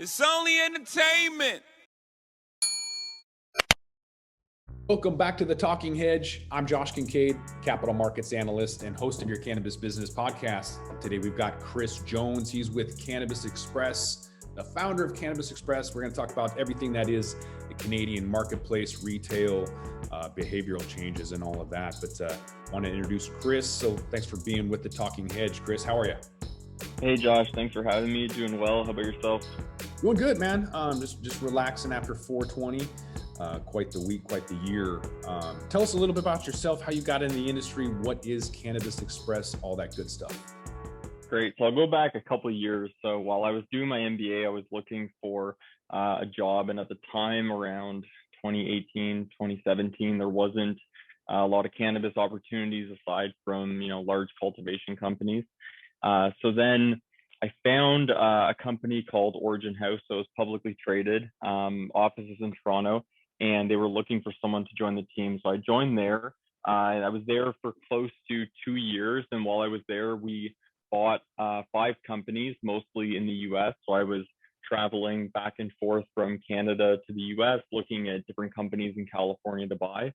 It's only entertainment. Welcome back to the Talking Hedge. I'm Josh Kincaid, capital markets analyst and host of your cannabis business podcast. Today we've got Chris Jones. He's with Cannabis XPress, the founder of Cannabis XPress. We're going to talk about everything that is the Canadian marketplace, retail, behavioral changes, and all of that. But I want to introduce Chris. So thanks for being with the Talking Hedge. Chris, how are you? Hey Josh, thanks for having me. Doing well. How about yourself? Doing good, man. Just relaxing after 420. Quite the week, quite the year. Tell us a little bit about yourself, how you got in the industry, what is Cannabis XPress, all that good stuff. Great. So I'll go back a couple of years. So while I was doing my MBA, I was looking for a job. And at the time, around 2018, 2017, there wasn't a lot of cannabis opportunities aside from, large cultivation companies. So then I found a company called Origin House. So it was publicly traded, offices in Toronto, and they were looking for someone to join the team. So I joined there. I was there for close to 2 years. And while I was there, we bought 5 companies, mostly in the US. So I was traveling back and forth from Canada to the US, looking at different companies in California to buy,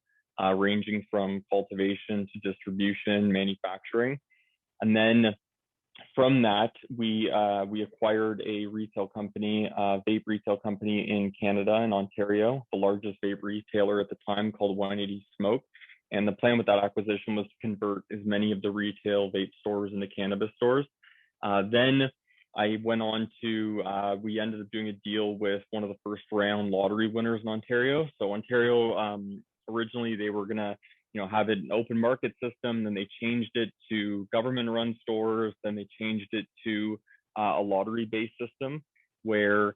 ranging from cultivation to distribution, manufacturing. And then from that, we acquired a retail company, vape retail company in Canada, in Ontario, the largest vape retailer at the time, called 180 Smoke. And the plan with that acquisition was to convert as many of the retail vape stores into cannabis stores. Then I went on to, we ended up doing a deal with one of the first round lottery winners in Ontario. So Ontario, originally they were gonna have an open market system. Then they changed it to government run stores. Then they changed it to a lottery based system where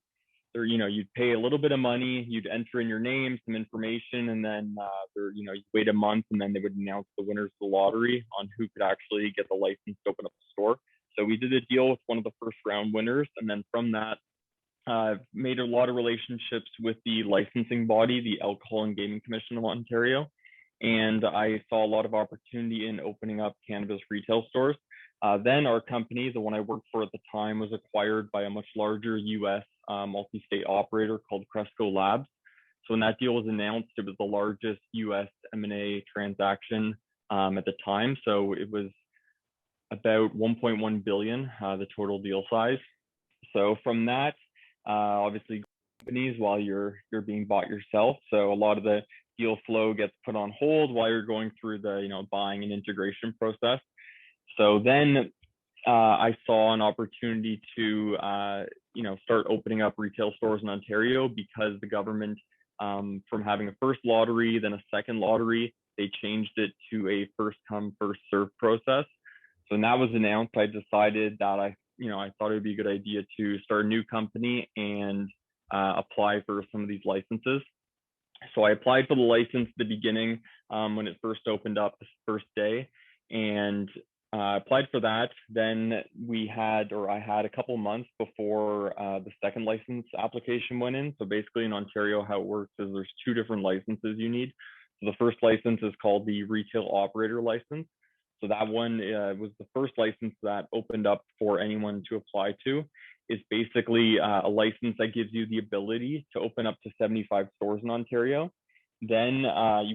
there, you'd pay a little bit of money, you'd enter in your name, some information, and then you'd wait a month, and then they would announce the winners of the lottery on who could actually get the license to open up the store. So we did a deal with one of the first round winners, and then from that, made a lot of relationships with the licensing body, the Alcohol and Gaming Commission of Ontario. And I saw a lot of opportunity in opening up cannabis retail stores. Then our company, the one I worked for at the time, was acquired by a much larger US multi-state operator called Cresco Labs. So when that deal was announced, it was the largest US M&A transaction at the time. So it was about 1.1 billion, the total deal size. So from that, obviously companies while you're being bought yourself. So a lot of the deal flow gets put on hold while you're going through the buying and integration process. So then I saw an opportunity to start opening up retail stores in Ontario, because the government, from having a first lottery, then a second lottery, they changed it to a first come first serve process. So when that was announced, I decided that I thought it would be a good idea to start a new company and apply for some of these licenses. So I applied for the license at the beginning when it first opened up, the first day, and applied for that. Then I had a couple months before the second license application went in. So basically in Ontario, how it works is there's 2 different licenses you need. So the first license is called the retail operator license. So that one was the first license that opened up for anyone to apply to. It's basically a license that gives you the ability to open up to 75 stores in Ontario. Then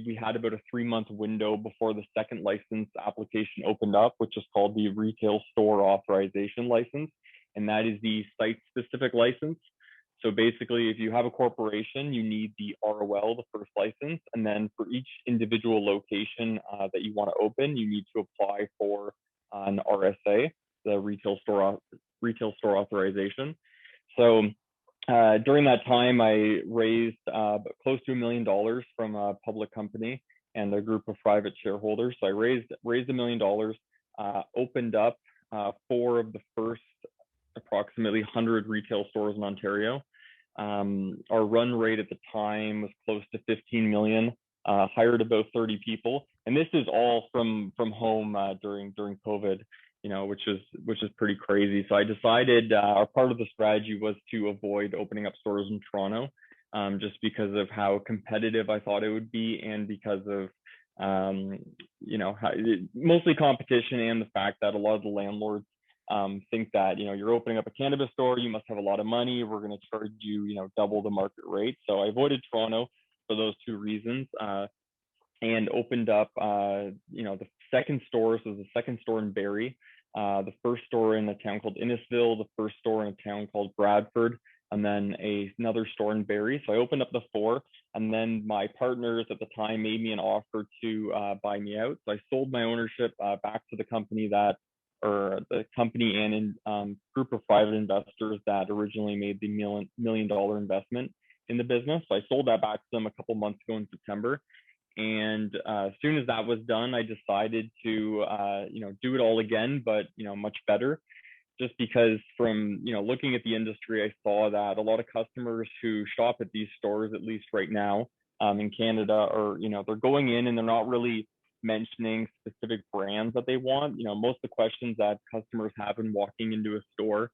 we had about a 3-month window before the second license application opened up, which is called the Retail Store Authorization License. And that is the site-specific license. So basically, if you have a corporation, you need the ROL, the first license. And then for each individual location that you want to open, you need to apply for an RSA, the Retail Store Authorization. So during that time, I raised close to $1 million from a public company and a group of private shareholders. So I raised $1 million, opened up 4 of the first approximately 100 retail stores in Ontario. Our run rate at the time was close to 15 million. Hired about 30 people, and this is all from home during COVID. Which is pretty crazy. So I decided our part of the strategy was to avoid opening up stores in Toronto, just because of how competitive I thought it would be, and because of mostly competition, and the fact that a lot of the landlords think that, you're opening up a cannabis store, you must have a lot of money, we're going to charge you, double the market rate. So I avoided Toronto for those two reasons, and opened up, the second store. So the second store in Barrie, the first store in a town called Innisfil, the first store in a town called Bradford, and then another store in Barrie. So I opened up the four, and then my partners at the time made me an offer to buy me out. So I sold my ownership back to the company and group of private investors that originally made the $1 million investment in the business. So I sold that back to them a couple months ago in September. And as soon as that was done, I decided to, do it all again, but, much better. Just because from, looking at the industry, I saw that a lot of customers who shop at these stores, at least right now in Canada, are, they're going in and they're not really mentioning specific brands that they want. Most of the questions that customers have in walking into a store,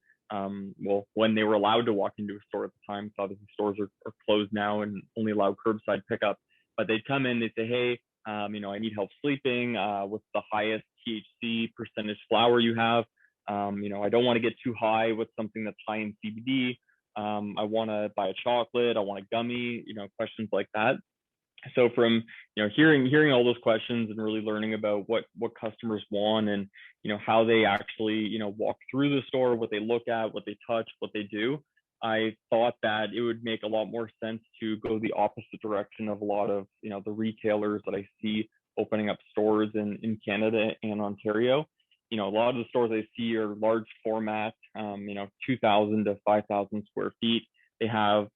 when they were allowed to walk into a store at the time, so obviously stores are closed now and only allow curbside pickup. But they'd come in, they'd say, hey, I need help sleeping. What's the highest THC percentage flower you have? I don't want to get too high with something that's high in CBD. I want to buy a chocolate. I want a gummy, questions like that. So from, hearing all those questions and really learning about what customers want and, how they actually, walk through the store, what they look at, what they touch, what they do, I thought that it would make a lot more sense to go the opposite direction of a lot of, the retailers that I see opening up stores in Canada and Ontario. A lot of the stores I see are large format, 2,000 to 5,000 square feet. They have,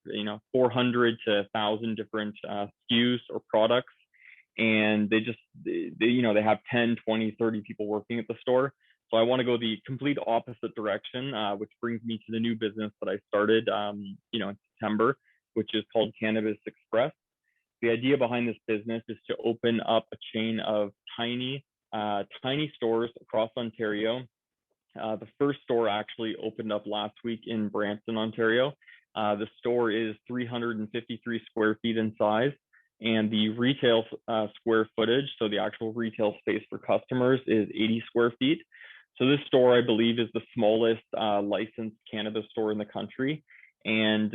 400 to 1,000 different SKUs or products. And they have 10, 20, 30 people working at the store. So I want to go the complete opposite direction, which brings me to the new business that I started, in September, which is called Cannabis XPress. The idea behind this business is to open up a chain of tiny stores across Ontario. The first store actually opened up last week in Brampton, Ontario. The store is 353 square feet in size, and the retail square footage, so the actual retail space for customers, is 80 square feet. So this store, I believe, is the smallest licensed cannabis store in the country. And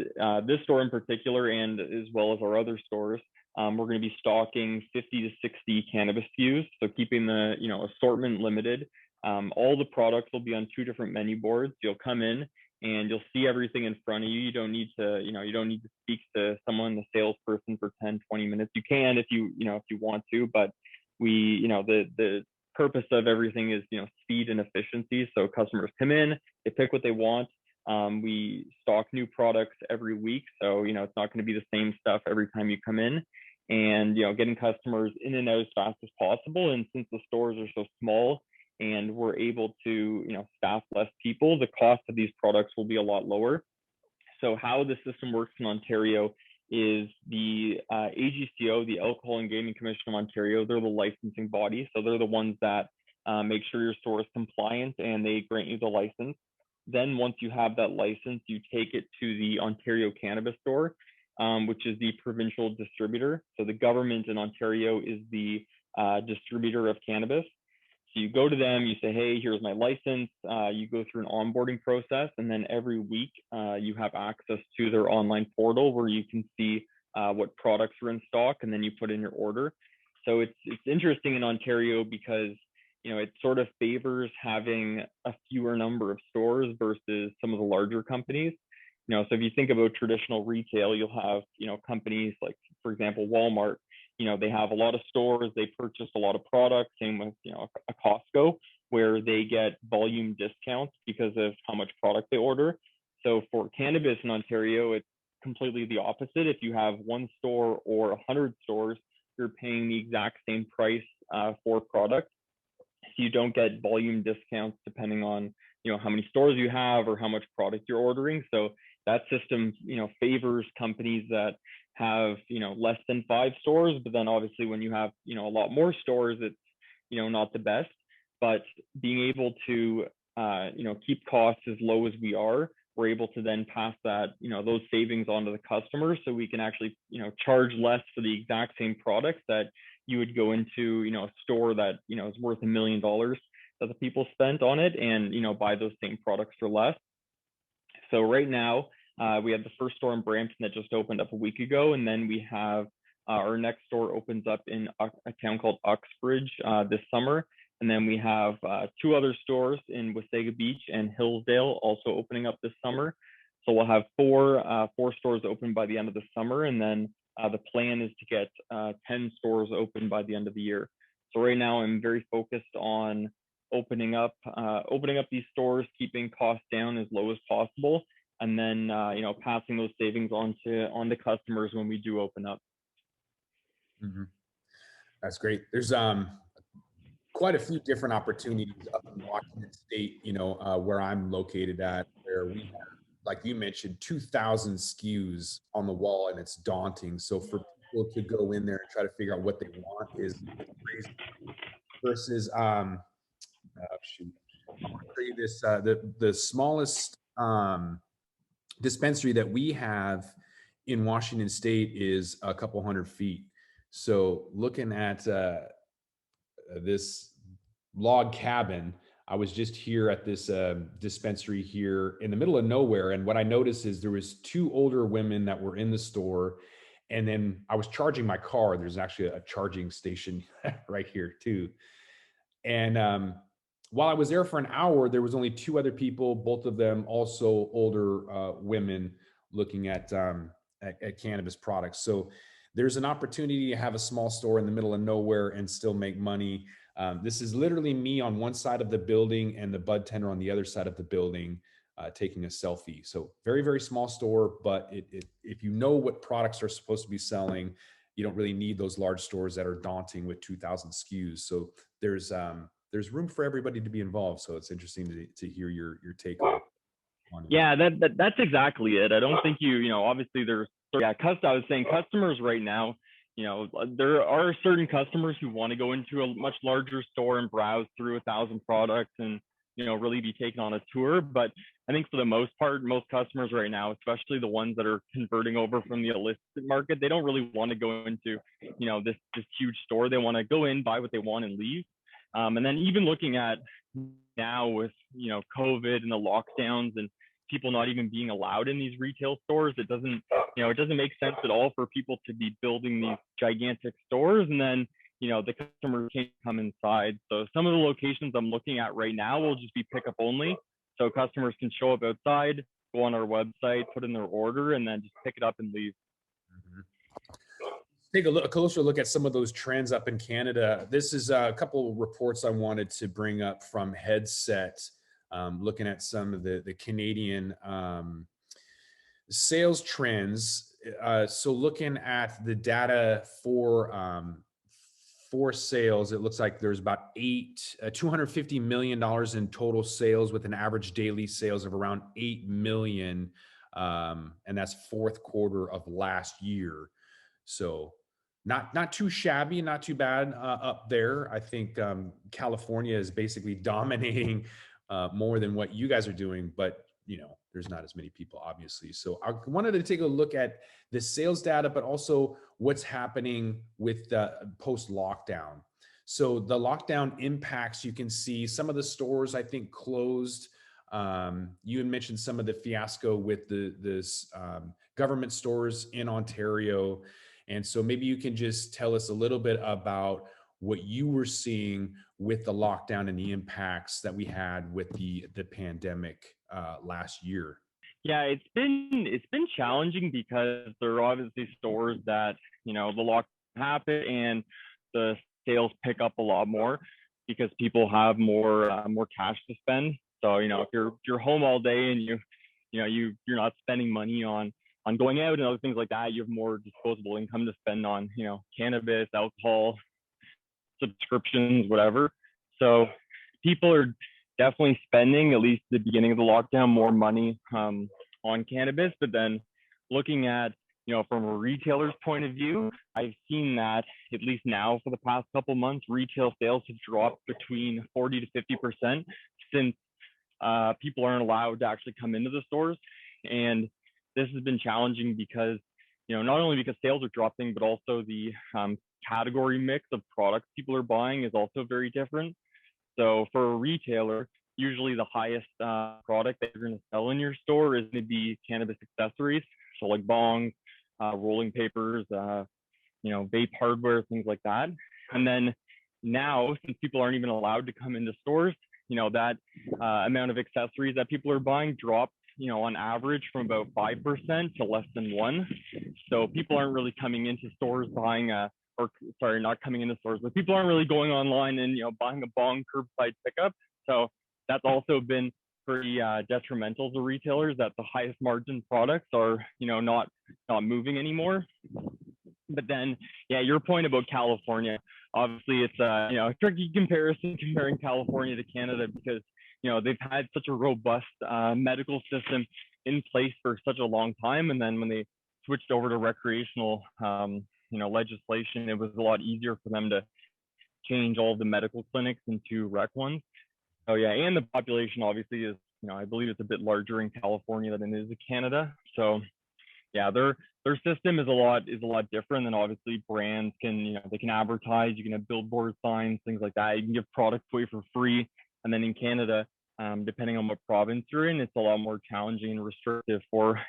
this store in particular, and as well as our other stores, we're going to be stocking 50 to 60 cannabis SKUs. So keeping the assortment limited. All the products will be on two different menu boards. You'll come in and you'll see everything in front of you. You don't need to speak to someone, the salesperson, for 10, 20 minutes. You can if you want to, but the purpose of everything is, speed and efficiency. So customers come in, they pick what they want. We stock new products every week. So, it's not going to be the same stuff every time you come in, and, getting customers in and out as fast as possible. And since the stores are so small and we're able to, staff less people, the cost of these products will be a lot lower. So how the system works in Ontario is the AGCO, the Alcohol and Gaming Commission of Ontario. They're the licensing body. So they're the ones that make sure your store is compliant and they grant you the license. Then once you have that license, you take it to the Ontario Cannabis Store, which is the provincial distributor. So the government in Ontario is the distributor of cannabis. So you go to them, you say, hey, here's my license. You go through an onboarding process, and then every week you have access to their online portal where you can see what products are in stock, and then you put in your order. So it's interesting in Ontario because it sort of favors having a fewer number of stores versus some of the larger companies. So if you think about traditional retail, you'll have companies like, for example, Walmart. They have a lot of stores, they purchase a lot of products, same with, a Costco, where they get volume discounts because of how much product they order. So for cannabis in Ontario, it's completely the opposite. If you have one store or 100 stores, you're paying the exact same price for product. So you don't get volume discounts depending on, how many stores you have or how much product you're ordering. So that system, favors companies that have, less than 5 stores. But then obviously when you have, a lot more stores, it's, not the best. But being able to, keep costs as low as we are, we're able to then pass that, those savings on to the customer. So we can actually, charge less for the exact same products that you would go into, a store that, is worth $1 million. that the people spent on it and, buy those same products for less. So right now, we have the first store in Brampton that just opened up a week ago. And then we have our next store opens up in a town called Uxbridge this summer. And then we have 2 other stores in Wasaga Beach and Hillsdale also opening up this summer. So we'll have four stores open by the end of the summer. And then the plan is to get 10 stores open by the end of the year. So right now I'm very focused on opening up these stores, keeping costs down as low as possible, and then passing those savings on to customers when we do open up. Mm-hmm. That's great. There's quite a few different opportunities up in Washington State, where I'm located at, where we have, like you mentioned, 2,000 SKUs on the wall, and it's daunting. So for people to go in there and try to figure out what they want is crazy. Versus, shoot, I want to show you this. The smallest dispensary that we have in Washington State is a couple hundred feet. So looking at this log cabin, I was just here at this dispensary here in the middle of nowhere. And what I noticed is there was 2 older women that were in the store. And then I was charging my car. There's actually a charging station right here too. And while I was there for an hour, there was only 2 other people, both of them also older women looking at cannabis products. So there's an opportunity to have a small store in the middle of nowhere and still make money. This is literally me on one side of the building and the bud tender on the other side of the building taking a selfie. So very, very small store, but if you know what products are supposed to be selling, you don't really need those large stores that are daunting with 2,000 SKUs. So there's room for everybody to be involved. So it's interesting to hear your take on it. Yeah, that's exactly it. I don't think obviously I was saying customers right now, there are certain customers who want to go into a much larger store and browse through 1,000 products and, really be taken on a tour. But I think for the most part, most customers right now, especially the ones that are converting over from the illicit market, they don't really want to go into, this huge store. They want to go in, buy what they want and leave. And then even looking at now with, COVID and the lockdowns and people not even being allowed in these retail stores, it doesn't make sense at all for people to be building these gigantic stores and then, the customer can't come inside. So some of the locations I'm looking at right now will just be pickup only. So customers can show up outside, go on our website, put in their order, and then just pick it up and leave. Mm-hmm. Take a closer look at some of those trends up in Canada. This is a couple of reports I wanted to bring up from Headset, looking at some of the Canadian sales trends. So looking at the data for sales, it looks like there's about $250 million in total sales with an average daily sales of around 8 million. And that's fourth quarter of last year. So not too shabby, not too bad up there. I think California is basically dominating more than what you guys are doing, but there's not as many people, obviously. So I wanted to take a look at the sales data, but also what's happening with the post-lockdown. So the lockdown impacts, you can see some of the stores, I think, closed. You had mentioned some of the fiasco with this government stores in Ontario. And so maybe you can just tell us a little bit about what you were seeing with the lockdown and the impacts that we had with the pandemic last year. Yeah, it's been challenging because there are obviously stores that, the lockdown happened and the sales pick up a lot more because people have more cash to spend. So, if you're home all day and you're not spending money on going out and other things like that, you have more disposable income to spend on, cannabis, alcohol, subscriptions, whatever. So people are definitely spending, at least at the beginning of the lockdown, more money on cannabis. But then looking at, from a retailer's point of view, I've seen that at least now for the past couple months, retail sales have dropped between 40 to 50% since people aren't allowed to actually come into the stores. And this has been challenging because, not only because sales are dropping, but also the category mix of products people are buying is also very different. So for a retailer, usually the highest product that you're going to sell in your store is going to be cannabis accessories. So like bongs, rolling papers, vape hardware, things like that. And then now, since people aren't even allowed to come into stores, that amount of accessories that people are buying dropped, on average from about 5% to less than 1%. So people aren't really coming into stores buying not coming into stores, but people aren't really going online and, buying a bong curbside pickup. So that's also been pretty detrimental to retailers, that the highest margin products are, not moving anymore. But then, yeah, your point about California, obviously it's a tricky comparison comparing California to Canada, because they've had such a robust medical system in place for such a long time, and then when they switched over to recreational legislation, it was a lot easier for them to change all of the medical clinics into rec ones. Oh yeah, and the population obviously is, I believe it's a bit larger in California than it is in Canada. So yeah, their system is a lot different. And obviously brands can, they can advertise, you can have billboard signs, things like that. You can give products away for free. And then in Canada, depending on what province you're in, it's a lot more challenging and restrictive for,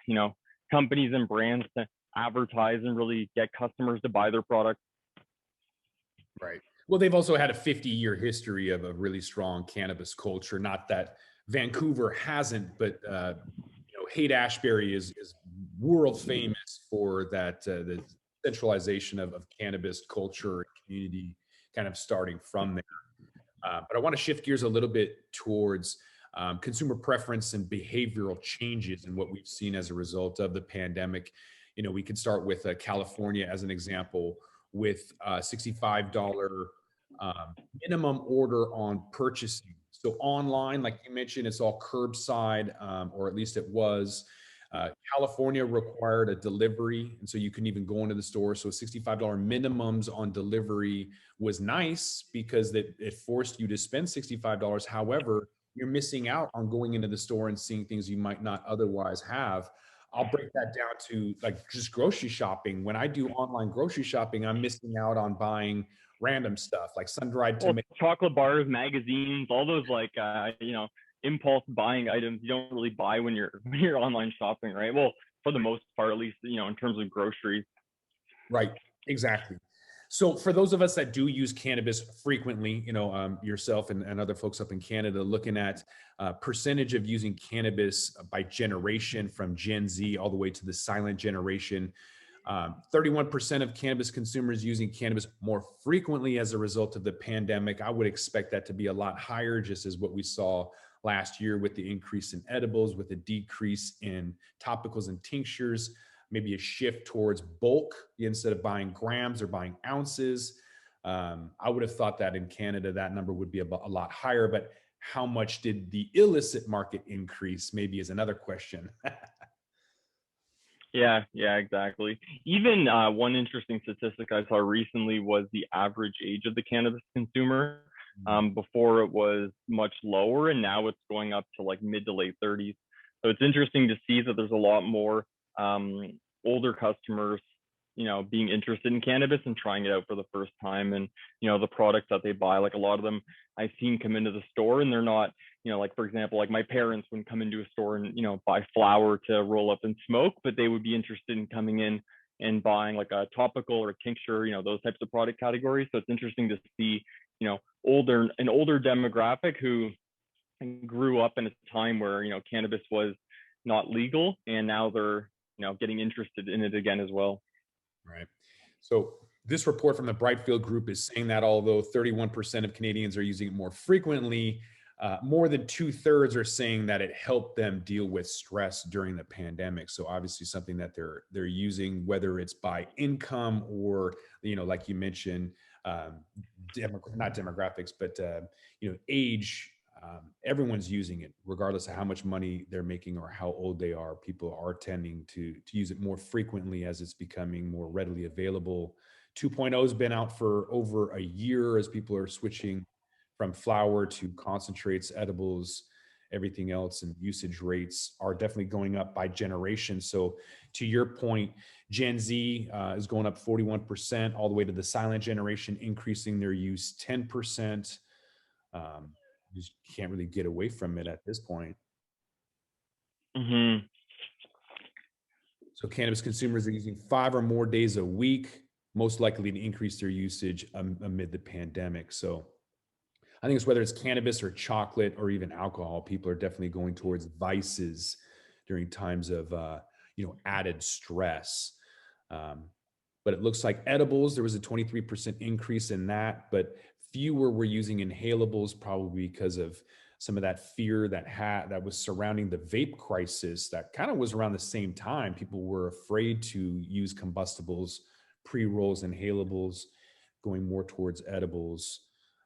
companies and brands to advertise and really get customers to buy their product. Right. Well, they've also had a 50-year history of a really strong cannabis culture. Not that Vancouver hasn't, but Haight-Ashbury is world famous for that, the centralization of cannabis culture and community, kind of starting from there. But I want to shift gears a little bit towards consumer preference and behavioral changes and what we've seen as a result of the pandemic. We could start with California as an example, with $65 minimum order on purchasing. So online, like you mentioned, it's all curbside, or at least it was. California required a delivery, and so you couldn't even go into the store. So $65 minimums on delivery was nice because it forced you to spend $65. However, you're missing out on going into the store and seeing things you might not otherwise have. I'll break that down to like just grocery shopping. When I do online grocery shopping, I'm missing out on buying random stuff like sun-dried tomatoes, chocolate bars, magazines, all those impulse buying items you don't really buy when you're online shopping, right? Well, for the most part, at least, in terms of groceries. Right. Exactly. So for those of us that do use cannabis frequently, yourself and other folks up in Canada, looking at percentage of using cannabis by generation, from Gen Z all the way to the silent generation. 31% of cannabis consumers using cannabis more frequently as a result of the pandemic. I would expect that to be a lot higher, just as what we saw last year with the increase in edibles, with a decrease in topicals and tinctures, maybe a shift towards bulk instead of buying grams or buying ounces. I would have thought that in Canada, that number would be a lot higher, but how much did the illicit market increase maybe is another question. Yeah, exactly. Even one interesting statistic I saw recently was the average age of the cannabis consumer. Before it was much lower, and now it's going up to like mid to late 30s. So it's interesting to see that there's a lot more older customers, being interested in cannabis and trying it out for the first time. And, the products that they buy, like a lot of them I've seen come into the store and they're not, like for example, like my parents wouldn't come into a store and, buy flower to roll up and smoke, but they would be interested in coming in and buying like a topical or a tincture, those types of product categories. So it's interesting to see, an older demographic who grew up in a time where, cannabis was not legal, and now they're, getting interested in it again as well. Right. So this report from the Brightfield Group is saying that although 31% of Canadians are using it more frequently, more than 2/3 are saying that it helped them deal with stress during the pandemic. So obviously something that they're using, whether it's by income or, like you mentioned, not demographics, but age. Everyone's using it, regardless of how much money they're making or how old they are. People are tending to use it more frequently as it's becoming more readily available. 2.0 has been out for over a year as people are switching from flower to concentrates, edibles, everything else, and usage rates are definitely going up by generation. So to your point, Gen Z is going up 41%, all the way to the silent generation, increasing their use 10%. You just can't really get away from it at this point. Mm-hmm. So cannabis consumers are using 5 or more days a week, most likely to increase their usage amid the pandemic. So I think it's whether it's cannabis or chocolate or even alcohol, people are definitely going towards vices during times of added stress. Um, but it looks like edibles, there was a 23% increase in that, but fewer were using inhalables, probably because of some of that fear that was surrounding the vape crisis. That kind of was around the same time. People were afraid to use combustibles, pre-rolls, inhalables, going more towards edibles,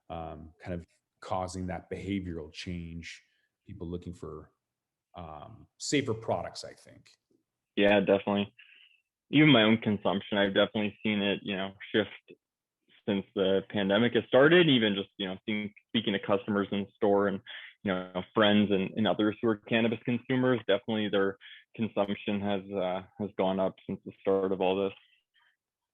kind of causing that behavioral change. People looking for safer products, I think. Yeah, definitely. Even my own consumption, I've definitely seen it, shift since the pandemic has started. Even just, speaking to customers in the store and, friends and others who are cannabis consumers, definitely their consumption has gone up since the start of all this.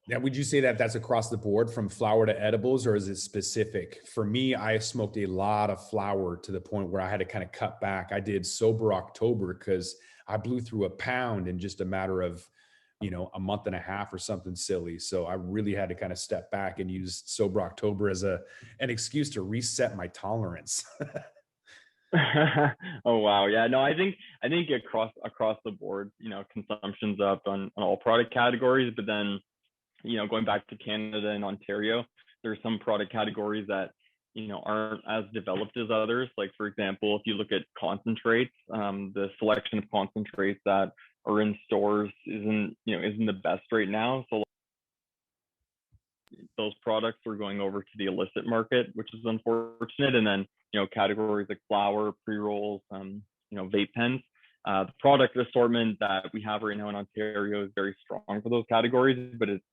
Now, would you say that that's across the board from flower to edibles, or is it specific? For me, I smoked a lot of flower to the point where I had to kind of cut back. I did sober October because I blew through a pound in just a matter of, a month and a half or something silly. So I really had to kind of step back and use sober October as an excuse to reset my tolerance. Oh wow, yeah, no, I think across the board, consumption's up on all product categories, but then going back to Canada and Ontario, there's some product categories that, aren't as developed as others. Like, for example, if you look at concentrates, the selection of concentrates that are in stores isn't the best right now. So those products are going over to the illicit market, which is unfortunate. And then, categories like flower, pre-rolls, vape pens. The product assortment that we have right now in Ontario is very strong for those categories, but it's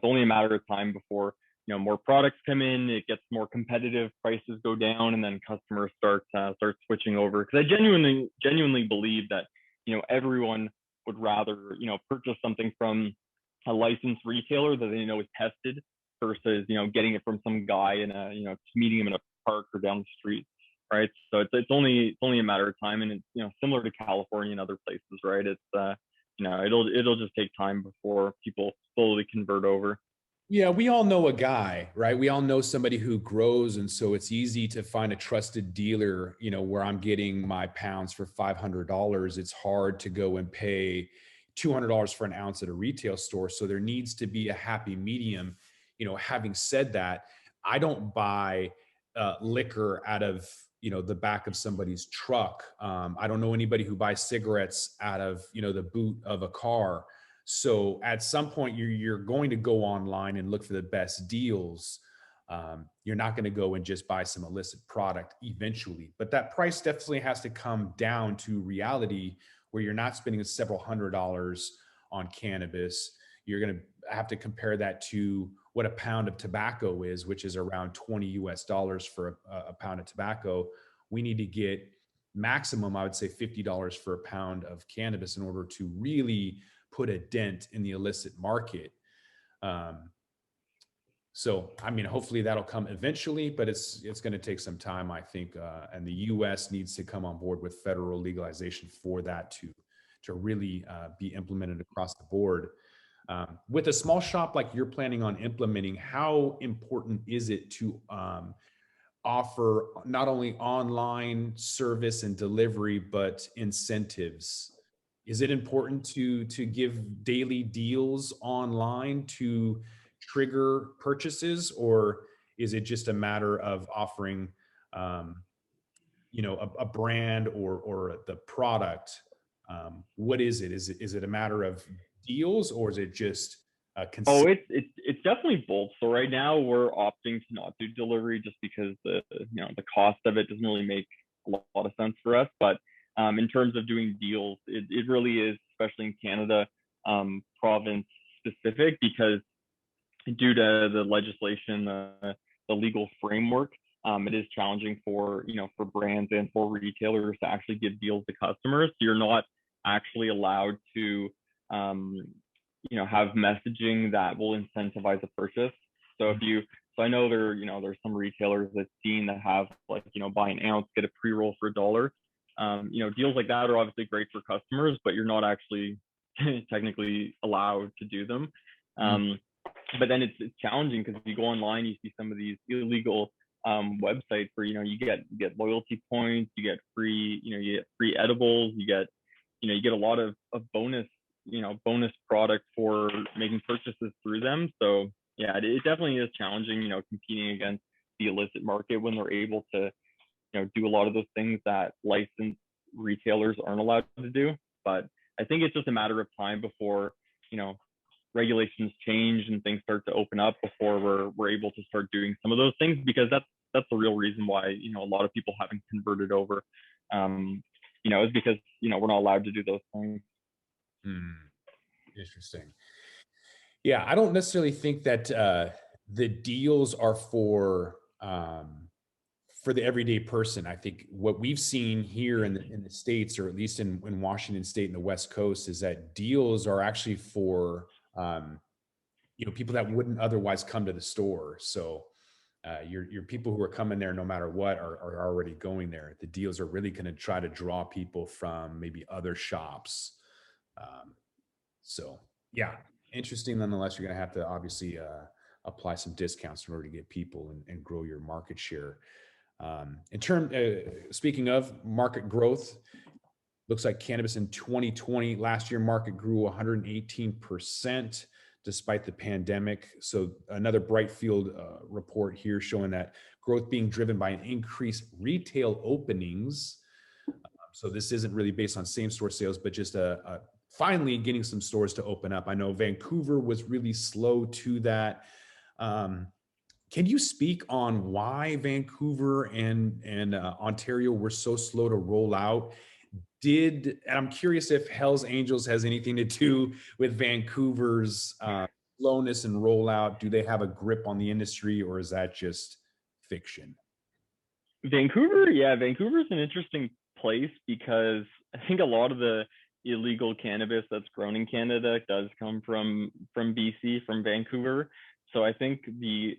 only a matter of time before more products come in, it gets more competitive, prices go down, and then customers start switching over. Because I genuinely believe that everyone would rather purchase something from a licensed retailer that they know is tested versus getting it from some guy in a meeting him in a park or down the street, right? So it's only a matter of time, and it's similar to California and other places, right? It's it'll just take time before people slowly convert over. Yeah, we all know a guy, right? We all know somebody who grows. And so it's easy to find a trusted dealer, where I'm getting my pounds for $500. It's hard to go and pay $200 for an ounce at a retail store. So there needs to be a happy medium. Having said that, I don't buy liquor out of, the back of somebody's truck. I don't know anybody who buys cigarettes out of, the boot of a car. So at some point, you're going to go online and look for the best deals. You're not going to go and just buy some illicit product eventually, but that price definitely has to come down to reality where you're not spending several $100s on cannabis. You're going to have to compare that to what a pound of tobacco is, which is around $20 for a pound of tobacco. We need to get maximum, I would say $50 for a pound of cannabis in order to really put a dent in the illicit market. So, I mean, hopefully that'll come eventually, but it's going to take some time, I think. And the U.S. needs to come on board with federal legalization for that to really be implemented across the board. With a small shop like you're planning on implementing, how important is it to offer not only online service and delivery, but incentives? Is it important to give daily deals online to trigger purchases, or is it just a matter of offering, a brand or the product? What is it? Is it a matter of deals, or is it just Oh, it's definitely both. So right now we're opting to not do delivery just because the cost of it doesn't really make a lot of sense for us. But in terms of doing deals, it really is, especially in Canada, province specific, because due to the legislation, the legal framework, it is challenging for for brands and for retailers to actually give deals to customers. So you're not actually allowed to have messaging that will incentivize a purchase. So so I know there's some retailers I've seen that have like, buy an ounce, get a pre-roll for $1. Deals like that are obviously great for customers, but you're not actually technically allowed to do them. But then it's challenging because if you go online, you see some of these illegal websites where you get loyalty points, you get free edibles, you get a lot of bonus product for making purchases through them. So yeah, it definitely is challenging, competing against the illicit market when they're able to do a lot of those things that licensed retailers aren't allowed to do. But I think it's just a matter of time before regulations change and things start to open up before we're able to start doing some of those things, because that's the real reason why a lot of people haven't converted over, is because we're not allowed to do those things. Interesting. Yeah, I don't necessarily think that the deals are for the everyday person. I think what we've seen here in the States, or at least in Washington State and the West Coast, is that deals are actually for people that wouldn't otherwise come to the store. So your people who are coming there no matter what are already going there. The deals are really going to try to draw people from maybe other shops. So yeah, interesting nonetheless. You're going to have to obviously apply some discounts in order to get people and grow your market share. Speaking of market growth, looks like cannabis in 2020, last year market grew 118% despite the pandemic. So another Brightfield report here showing that growth being driven by an increased retail openings. So this isn't really based on same store sales, but just finally getting some stores to open up. I know Vancouver was really slow to that. Can you speak on why Vancouver and Ontario were so slow to roll out? And I'm curious if Hell's Angels has anything to do with Vancouver's slowness and rollout. Do they have a grip on the industry, or is that just fiction? Vancouver's an interesting place because I think a lot of the illegal cannabis that's grown in Canada does come from BC, from Vancouver. So I think the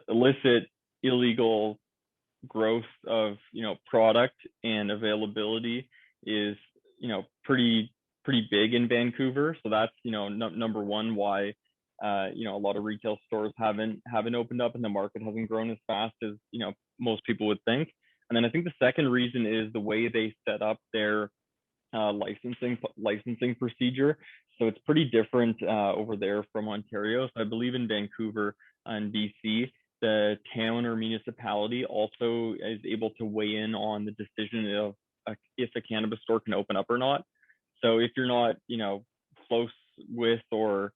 illicit, illegal growth of product and availability is pretty big in Vancouver. So that's number one why a lot of retail stores haven't opened up and the market hasn't grown as fast as most people would think. And then I think the second reason is the way they set up their licensing procedure. So it's pretty different over there from Ontario. So I believe in Vancouver and BC, the town or municipality also is able to weigh in on the decision of if a cannabis store can open up or not. So if you're not, close with, or,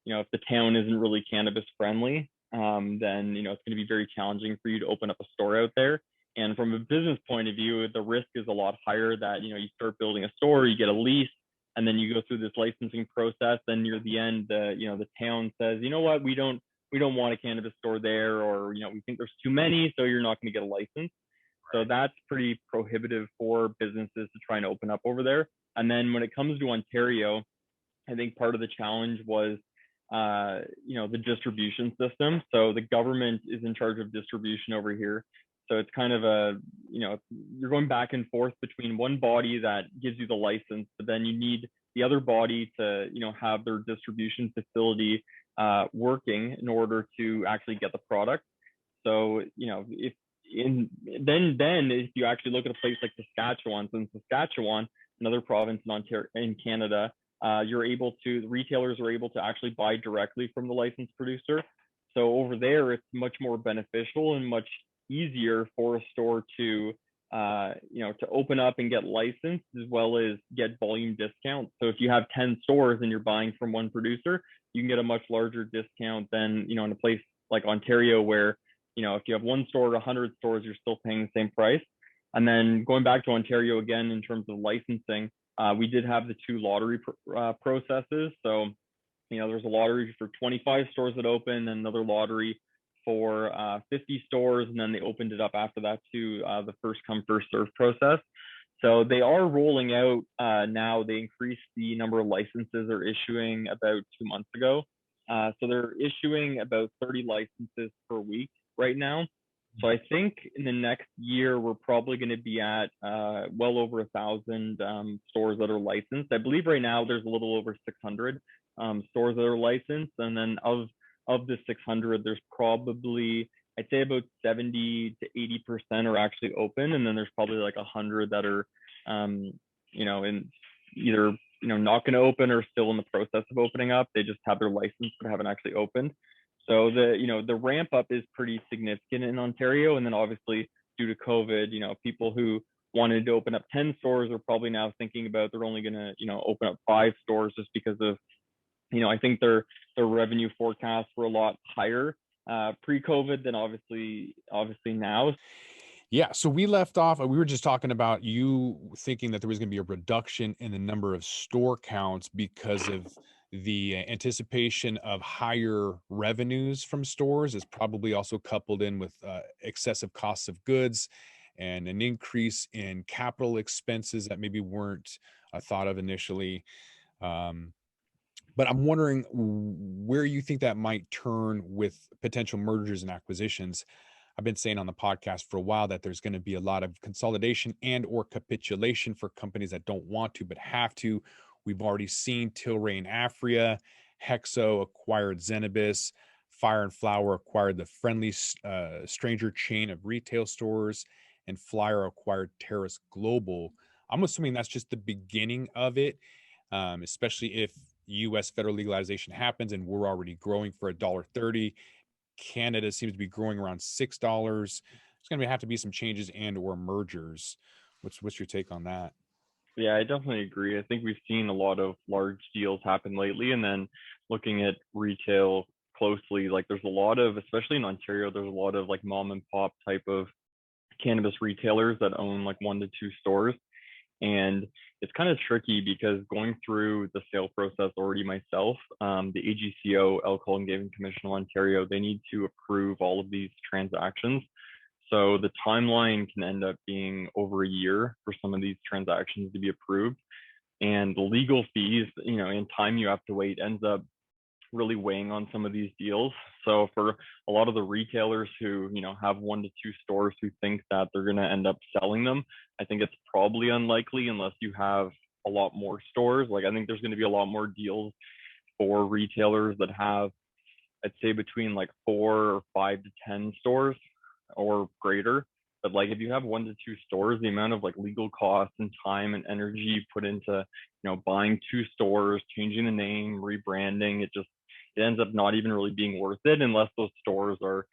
if the town isn't really cannabis friendly, then, it's going to be very challenging for you to open up a store out there. And from a business point of view, the risk is a lot higher that, you start building a store, you get a lease, and then you go through this licensing process. Then near the end, the town says, you know what, we don't want a cannabis store there, or, we think there's too many, so you're not going to get a license. So that's pretty prohibitive for businesses to try and open up over there. And then when it comes to Ontario, I think part of the challenge was, the distribution system. So the government is in charge of distribution over here. So it's kind of you're going back and forth between one body that gives you the license, but then you need the other body to, have their distribution facility working in order to actually get the product. So, if you actually look at a place like Saskatchewan, so in Saskatchewan, another province in Ontario, in Canada, the retailers are able to actually buy directly from the licensed producer. So over there, it's much more beneficial and much easier for a store to open up and get licensed, as well as get volume discounts. So if you have 10 stores and you're buying from one producer, you can get a much larger discount than, in a place like Ontario, where, if you have one store or 100 stores, you're still paying the same price. And then going back to Ontario again, in terms of licensing, we did have the two lottery processes. So, there's a lottery for 25 stores that opened, and another lottery for 50 stores, and then they opened it up after that to the first come, first serve process. So they are rolling out now. They increased the number of licenses they're issuing about 2 months ago. So they're issuing about 30 licenses per week right now. So I think in the next year, we're probably going to be at well over 1,000 stores that are licensed. I believe right now there's a little over 600 stores that are licensed. And then of the 600, there's probably, I'd say about 70 to 80% are actually open. And then there's probably like 100 that are, in either, not going to open or still in the process of opening up. They just have their license but haven't actually opened. So the ramp up is pretty significant in Ontario. And then obviously due to COVID, people who wanted to open up 10 stores are probably now thinking about they're only going to, open up 5 stores just because of, I think their revenue forecasts were a lot higher pre-COVID than obviously now. Yeah. So we left off, we were just talking about you thinking that there was going to be a reduction in the number of store counts because of the anticipation of higher revenues from stores is probably also coupled in with excessive costs of goods and an increase in capital expenses that maybe weren't thought of initially. But I'm wondering where you think that might turn with potential mergers and acquisitions. I've been saying on the podcast for a while that there's going to be a lot of consolidation and or capitulation for companies that don't want to but have to. We've already seen Tilray and Afria, Hexo acquired Zenabis, Fire and Flower acquired the Friendly Stranger chain of retail stores, and Flyer acquired Terrace Global. I'm assuming that's just the beginning of it, especially if U.S. federal legalization happens and we're already growing for $1.30. Canada seems to be growing around $6. There's going to have to be some changes and or mergers. What's your take on that? Yeah, I definitely agree. I think we've seen a lot of large deals happen lately, and then looking at retail closely, like there's a lot of, especially in Ontario, there's a lot of like mom and pop type of cannabis retailers that own like 1 to 2 stores. And it's kind of tricky because going through the sale process already myself, the AGCO, Alcohol and Gaming Commission of Ontario, they need to approve all of these transactions. So the timeline can end up being over a year for some of these transactions to be approved. And the legal fees, and time you have to wait ends up really weighing on some of these deals. So for a lot of the retailers who, have 1 to 2 stores who think that they're going to end up selling them, I think it's probably unlikely unless you have a lot more stores. Like I think there's going to be a lot more deals for retailers that have, I'd say between like 4 or 5 to 10 stores or greater. But like if you have 1 to 2 stores, the amount of like legal costs and time and energy put into, buying 2 stores, changing the name, rebranding, it ends up not even really being worth it unless those stores are,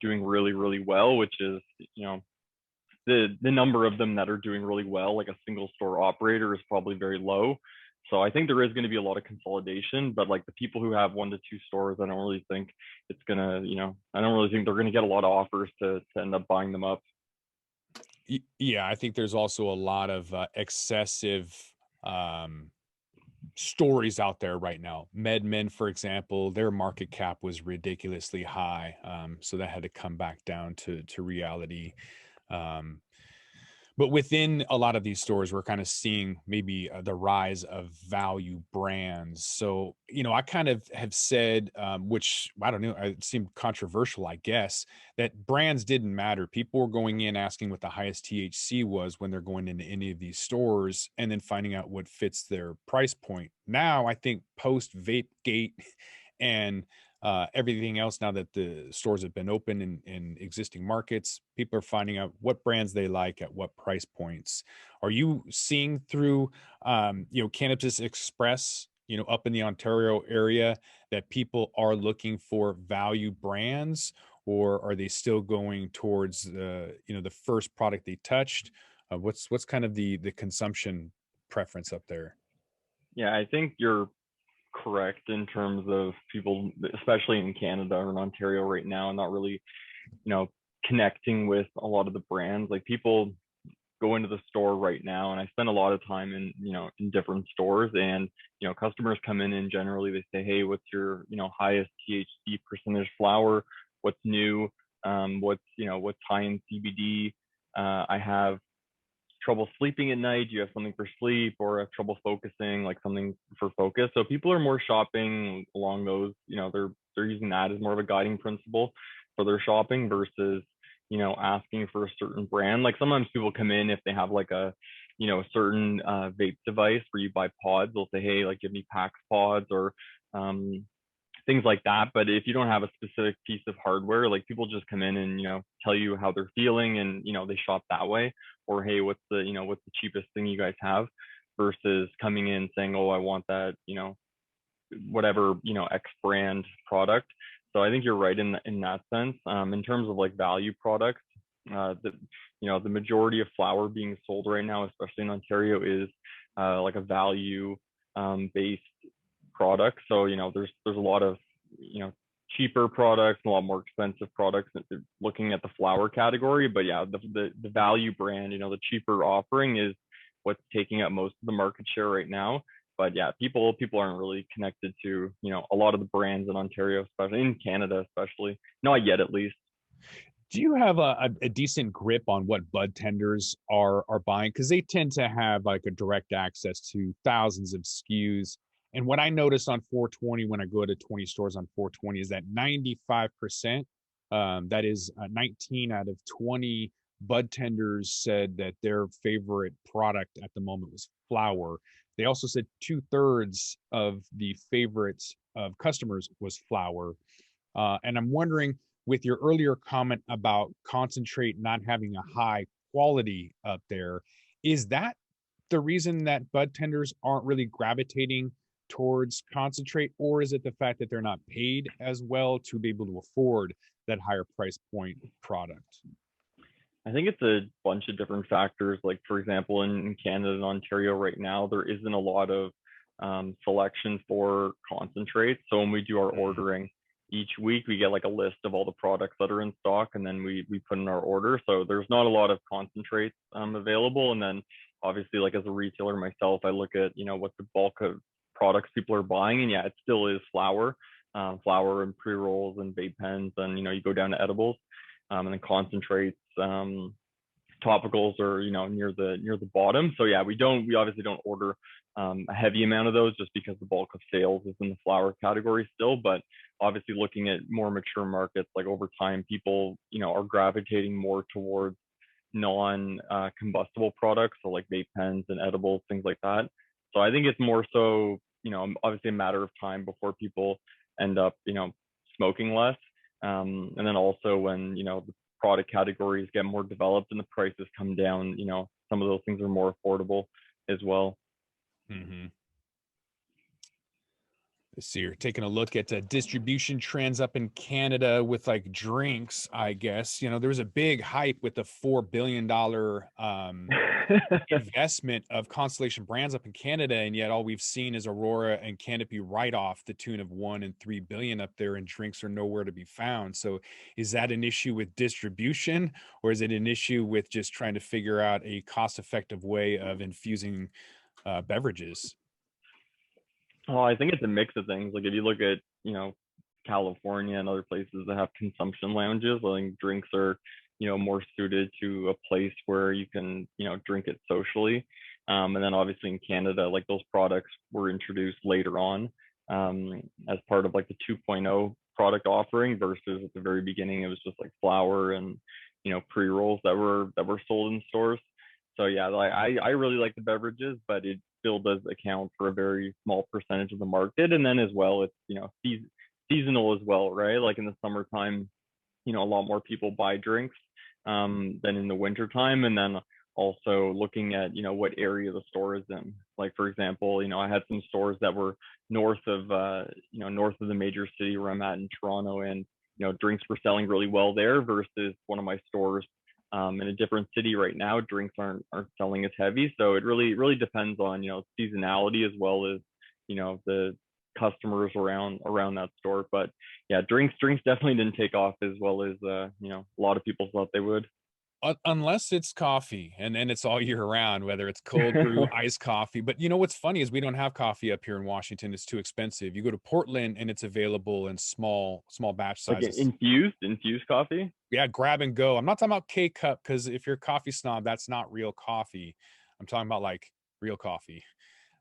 doing really, really well, which is, the number of them that are doing really well, like a single store operator, is probably very low. So I think there is going to be a lot of consolidation, but like the people who have 1 to 2 stores, I don't really think it's gonna, I don't really think they're going to get a lot of offers to end up buying them up. Yeah, I think there's also a lot of excessive stories out there right now. MedMen, for example, their market cap was ridiculously high, so that had to come back down to reality. But within a lot of these stores, we're kind of seeing maybe the rise of value brands. So, I kind of have said, which I don't know, it seemed controversial, I guess, that brands didn't matter. People were going in asking what the highest THC was when they're going into any of these stores and then finding out what fits their price point. Now, I think post vape gate and everything else, now that the stores have been open in existing markets, people are finding out what brands they like at what price points. Are you seeing through Cannabis XPress, up in the Ontario area, that people are looking for value brands, or are they still going towards the first product they touched? What's kind of the consumption preference up there? Yeah, I think you're correct in terms of people, especially in Canada or in Ontario right now, not really, connecting with a lot of the brands. Like people go into the store right now, and I spend a lot of time in different stores, and customers come in and generally they say, hey, what's your highest THC percentage flower? What's new? What's high in CBD? I have trouble sleeping at night? Do you have something for sleep, or have trouble focusing, like something for focus? So people are more shopping along those, they're using that as more of a guiding principle for their shopping versus, asking for a certain brand. Like sometimes people come in if they have like a, a certain vape device where you buy pods, they'll say, hey, like give me PAX pods or things like that. But if you don't have a specific piece of hardware, like people just come in and, tell you how they're feeling and, they shop that way. Or, hey, what's the cheapest thing you guys have, versus coming in saying, oh, I want that, whatever, X brand product. So I think you're right in that sense. In terms of like value products, the majority of flower being sold right now, especially in Ontario, is like a value based product. So there's a lot of cheaper products and a lot more expensive products looking at the flower category. But yeah, the value brand, the cheaper offering is what's taking up most of the market share right now. But yeah, people aren't really connected to a lot of the brands in Ontario, especially in Canada, especially not yet at least. Do you have a decent grip on what bud tenders are buying? Because they tend to have like a direct access to thousands of SKUs. And what I noticed on 420 when I go to 20 stores on 420 is that 95%, that is 19 out of 20 bud tenders said that their favorite product at the moment was flower. They also said 2/3 of the favorites of customers was flower. And I'm wondering, with your earlier comment about concentrate not having a high quality up there, is that the reason that bud tenders aren't really gravitating towards concentrate, or is it the fact that they're not paid as well to be able to afford that higher price point product? I think it's a bunch of different factors. Like for example, in Canada and Ontario right now, there isn't a lot of selection for concentrates. So when we do our ordering each week, we get like a list of all the products that are in stock, and then we put in our order. So there's not a lot of concentrates available. And then obviously, like as a retailer myself, I look at what the bulk of products people are buying, and yeah, it still is flower, flower and pre-rolls and vape pens, and you go down to edibles, and then concentrates, topicals are near the bottom. So yeah, we obviously don't order a heavy amount of those just because the bulk of sales is in the flower category still. But obviously looking at more mature markets, like over time, people are gravitating more towards non combustible products, so like vape pens and edibles, things like that. So I think it's more so obviously a matter of time before people end up smoking less. And then also when the product categories get more developed and the prices come down, some of those things are more affordable as well. Mm-hmm. So you're taking a look at distribution trends up in Canada with like drinks, I guess. There was a big hype with the $4 billion investment of Constellation Brands up in Canada, and yet all we've seen is Aurora and Canopy write off the tune of $1 and $3 billion up there, and drinks are nowhere to be found. So is that an issue with distribution, or is it an issue with just trying to figure out a cost-effective way of infusing beverages? Well, I think it's a mix of things. Like if you look at, California and other places that have consumption lounges, I think drinks are, more suited to a place where you can, drink it socially. And then obviously in Canada, like those products were introduced later on as part of like the 2.0 product offering, versus at the very beginning, it was just like flower and, pre-rolls that were sold in stores. So yeah, I really like the beverages, but it still does account for a very small percentage of the market. And then as well, it's seasonal as well, right? Like in the summertime, a lot more people buy drinks than in the wintertime. And then also looking at what area the store is in. Like for example, I had some stores that were north of north of the major city where I'm at in Toronto, and drinks were selling really well there, versus one of my stores in a different city right now, drinks aren't selling as heavy. So it really depends on seasonality as well as the customers around that store. But yeah, drinks definitely didn't take off as well as a lot of people thought they would. Unless it's coffee, and then it's all year round, whether it's cold brew, iced coffee. But you know what's funny is we don't have coffee up here in Washington. It's too expensive. You go to Portland and it's available in small batch Like sizes. infused coffee? Yeah, grab and go. I'm not talking about K cup because if you're a coffee snob, that's not real coffee. I'm talking about like real coffee.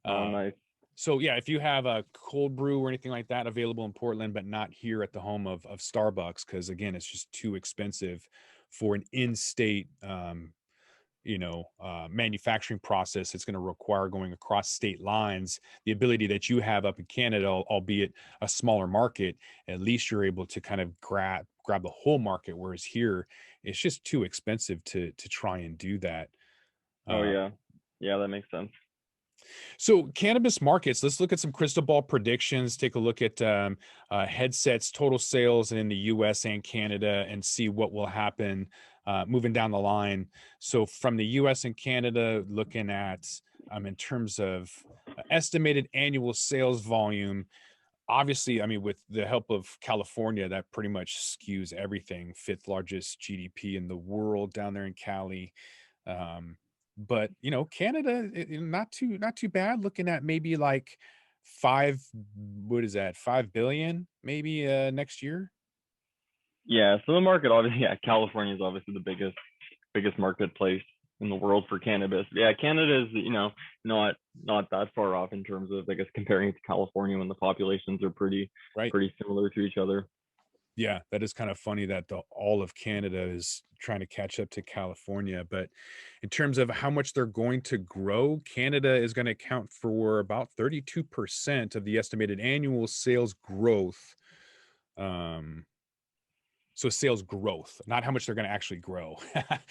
Oh, Uh, nice. so yeah, if you have a cold brew or anything like that available in Portland, but not here at the home of Starbucks, because again, it's just too expensive for an in-state manufacturing process. It's going to require going across state lines. The ability that you have up in Canada, albeit a smaller market, at least you're able to kind of grab the whole market, whereas here it's just too expensive to try and do that. Oh uh, yeah. Yeah, that makes sense. So cannabis markets, let's look at some crystal ball predictions, take a look at headsets, total sales in the US and Canada, and see what will happen moving down the line. So from the US and Canada, looking at in terms of estimated annual sales volume, obviously, I mean, with the help of California, that pretty much skews everything. Fifth largest GDP in the world down there in Cali. Um, but Canada, not too bad. Looking at maybe like what is that, 5 billion maybe next year. Yeah, so the market obviously, yeah, California is obviously the biggest marketplace in the world for cannabis. Yeah, Canada is, not that far off in terms of, I guess, comparing it to California when the populations are Right. pretty similar to each other. Yeah, that is kind of funny that all of Canada is trying to catch up to California. But in terms of how much they're going to grow, Canada is going to account for about 32% of the estimated annual sales growth. Um, So sales growth, not how much they're going to actually grow. That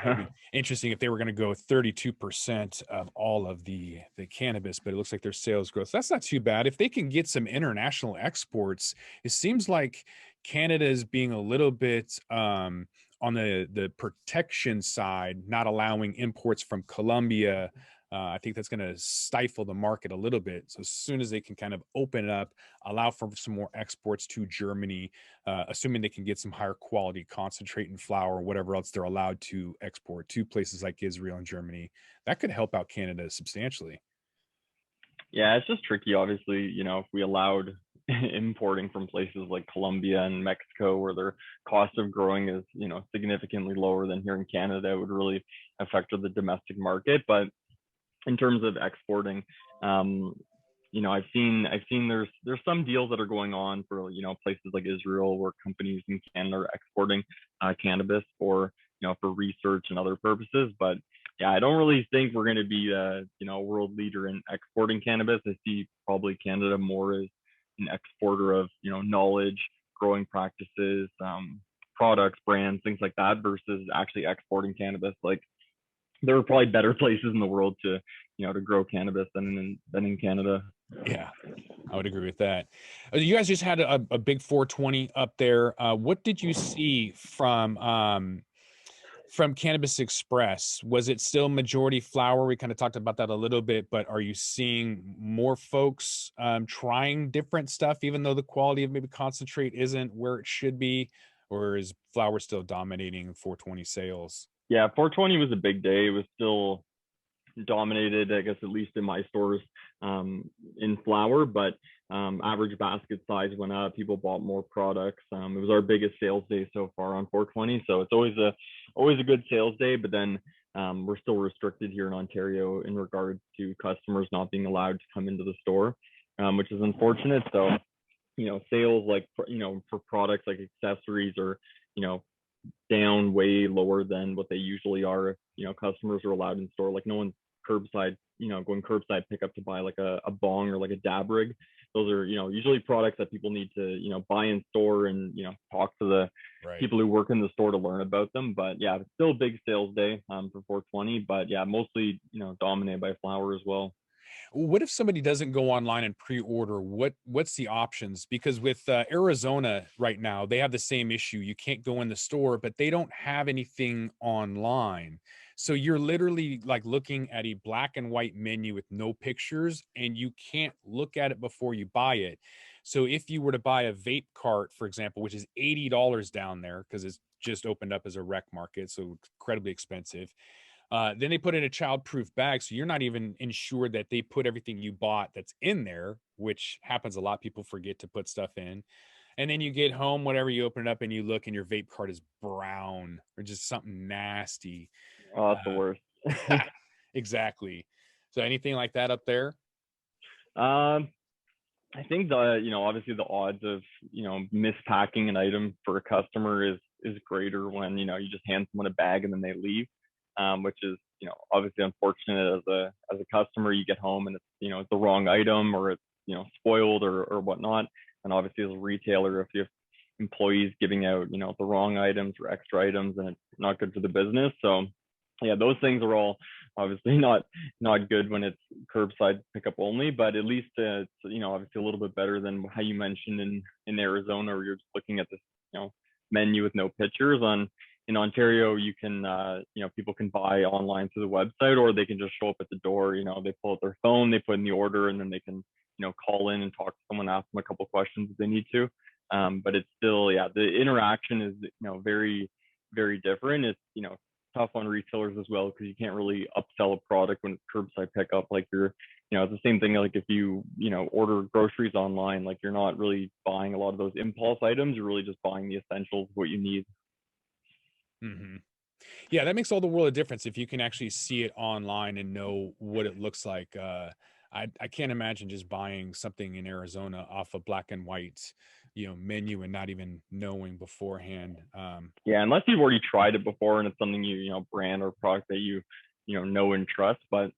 would be interesting if they were going to go 32% of all of the cannabis, but it looks like their sales growth. That's not too bad. If they can get some international exports, it seems like Canada is being a little bit on the protection side, not allowing imports from Colombia. I think that's going to stifle the market a little bit. So as soon as they can kind of open it up, allow for some more exports to Germany, assuming they can get some higher quality concentrate and flour or whatever else they're allowed to export to places like Israel and Germany, that could help out Canada substantially. Yeah, it's just tricky, obviously, if we allowed importing from places like Colombia and Mexico, where their cost of growing is, significantly lower than here in Canada, it would really affect the domestic market. But in terms of exporting, um, I've seen there's some deals that are going on for places like Israel, where companies in Canada are exporting cannabis for for research and other purposes. But yeah, I don't really think we're going to be a world leader in exporting cannabis. I see probably Canada more as an exporter of knowledge, growing practices, products, brands, things like that, versus actually exporting cannabis. Like, there are probably better places in the world to grow cannabis than in Canada. Yeah, I would agree with that. You guys just had a big 420 up there. What did you see from Cannabis Express? Was it still majority flower? We kind of talked about that a little bit, but are you seeing more folks trying different stuff, even though the quality of maybe concentrate isn't where it should be, or is flower still dominating 420 sales? Yeah, 420 was a big day. It was still dominated, I guess, at least in my stores, in flower, but average basket size went up. People bought more products. It was our biggest sales day so far on 420, so it's always a good sales day. But then we're still restricted here in Ontario in regards to customers not being allowed to come into the store, which is unfortunate. So sales, like, for products like accessories, are you know down way lower than what they usually are if customers are allowed in store. Like, no one's going curbside pickup to buy like a bong or like a dab rig. Those are usually products that people need to buy in store and talk to the Right. people who work in the store to learn about them. But yeah, it's still a big sales day for 420, but yeah, mostly dominated by flower as well. What if somebody doesn't go online and pre-order? What's the options? Because with Arizona right now, they have the same issue. You can't go in the store, but they don't have anything online. So you're literally like looking at a black and white menu with no pictures, and you can't look at it before you buy it. So if you were to buy a vape cart, for example, which is $80 down there because it's just opened up as a rec market, so incredibly expensive. Then they put in a child-proof bag, so you're not even ensured that they put everything you bought that's in there, which happens a lot. People forget to put stuff in. And then you get home, whatever, you open it up and you look and your vape cart is brown or just something nasty. Oh, that's the worst. Exactly. So anything like that up there? I think obviously the odds of, mispacking an item for a customer is greater when, you just hand someone a bag and then they leave, which is, obviously unfortunate as a customer. You get home and it's the wrong item, or it's, spoiled or whatnot. And obviously as a retailer, if you have employees giving out, the wrong items or extra items, then it's not good for the business. So yeah, those things are all obviously not good when it's curbside pickup only, but at least it's obviously a little bit better than how you mentioned in Arizona, where you're just looking at this menu with no pictures. In Ontario, you can people can buy online through the website, or they can just show up at the door. They pull out their phone, they put in the order, and then they can call in and talk to someone, ask them a couple questions if they need to. But it's still, the interaction is very, very different. It's tough on retailers as well, because you can't really upsell a product when it's curbside pickup. Like it's the same thing. Like if you order groceries online, like you're not really buying a lot of those impulse items. You're really just buying the essentials, what you need. Mm-hmm. Yeah, that makes all the world of difference if you can actually see it online and know what it looks like. I can't imagine just buying something in Arizona off a black and white, menu and not even knowing beforehand. Yeah, unless you've already tried it before and it's something brand or product that know and trust. But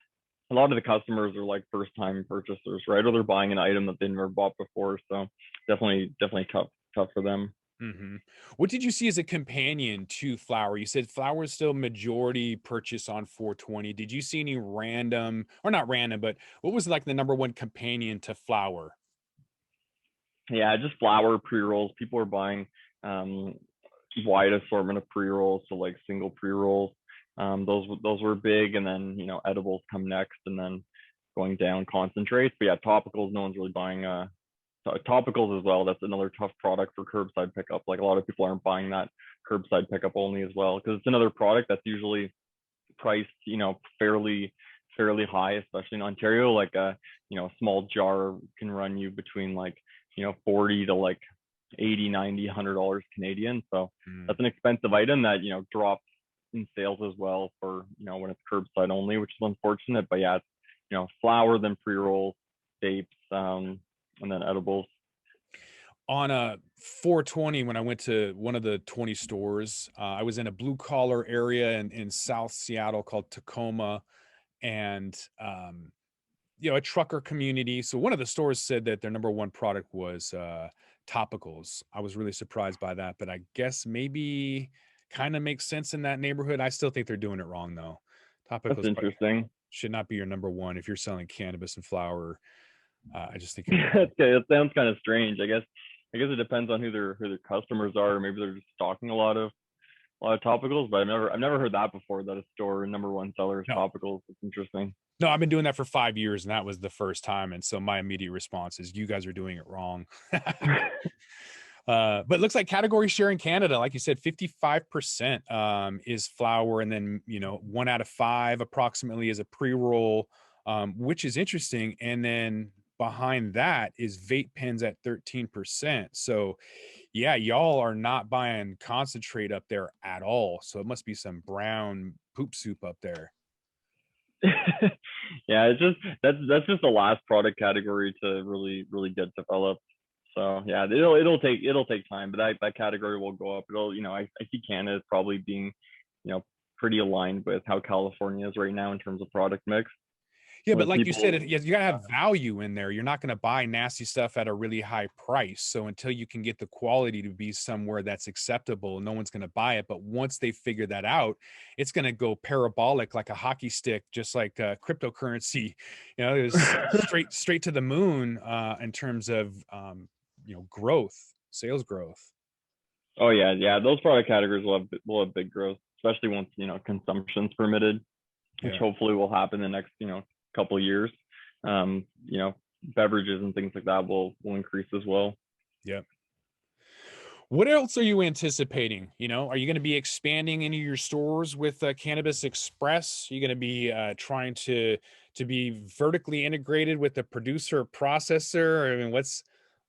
a lot of the customers are like first time purchasers, right? Or they're buying an item that they never bought before. So definitely tough for them. Mm-hmm. What did you see as a companion to flower? You said flower is still majority purchase on 420. Did you see any random, or not random, but what was like the number one companion to flower? Yeah, just flower pre-rolls. People are buying wide assortment of pre-rolls, so like single pre-rolls. Those were big, and then edibles come next, and then going down concentrates. But yeah, topicals, no one's really buying topicals as well. That's another tough product for curbside pickup. Like a lot of people aren't buying that curbside pickup only as well, because it's another product that's usually priced fairly high, especially in Ontario. Like a small jar can run you between like 40 to like 80, 90, $100 Canadian. So that's an expensive item that drops in sales as well for when it's curbside only, which is unfortunate. But yeah, it's flower, then pre-rolls, vapes, and then edibles. On a 420, when I went to one of the 20 stores, I was in a blue collar area in South Seattle called Tacoma, and a trucker community. So one of the stores said that their number one product was topicals. I was really surprised by that, but I guess maybe kind of makes sense in that neighborhood. I still think they're doing it wrong though. Topicals That's interesting. should not be your number one if you're selling cannabis and flower. I just think it sounds kind of strange. I guess it depends on who their customers are. Maybe they're just stocking a lot of topicals, but I've never heard that before, that a store number one seller is topicals. It's interesting. No, I've been doing that for 5 years, and that was the first time. And so my immediate response is, you guys are doing it wrong. But it looks like category share in Canada, like you said, 55% is flower, and then 1 out of 5 approximately is a pre-roll, which is interesting. And then behind that is vape pens at 13%. So yeah, y'all are not buying concentrate up there at all. So it must be some brown poop soup up there. Yeah, it's just that's just the last product category to really get developed. So yeah, it'll take time, but that category will go up. I see Canada as probably being pretty aligned with how California is right now in terms of product mix. Yeah, but like you said, you gotta have value in there. You're not gonna buy nasty stuff at a really high price. So until you can get the quality to be somewhere that's acceptable, no one's gonna buy it. But once they figure that out, it's gonna go parabolic like a hockey stick, just like cryptocurrency. It's straight to the moon in terms of growth, sales growth. Oh yeah, those product categories will have big growth. especially once, consumption's permitted, which hopefully will happen in the next, couple of years. Beverages and things like that will increase as well. Yeah. What else are you anticipating? Are you going to be expanding into your stores with Cannabis Express? Are you going to be trying to be vertically integrated with the producer processor? I mean,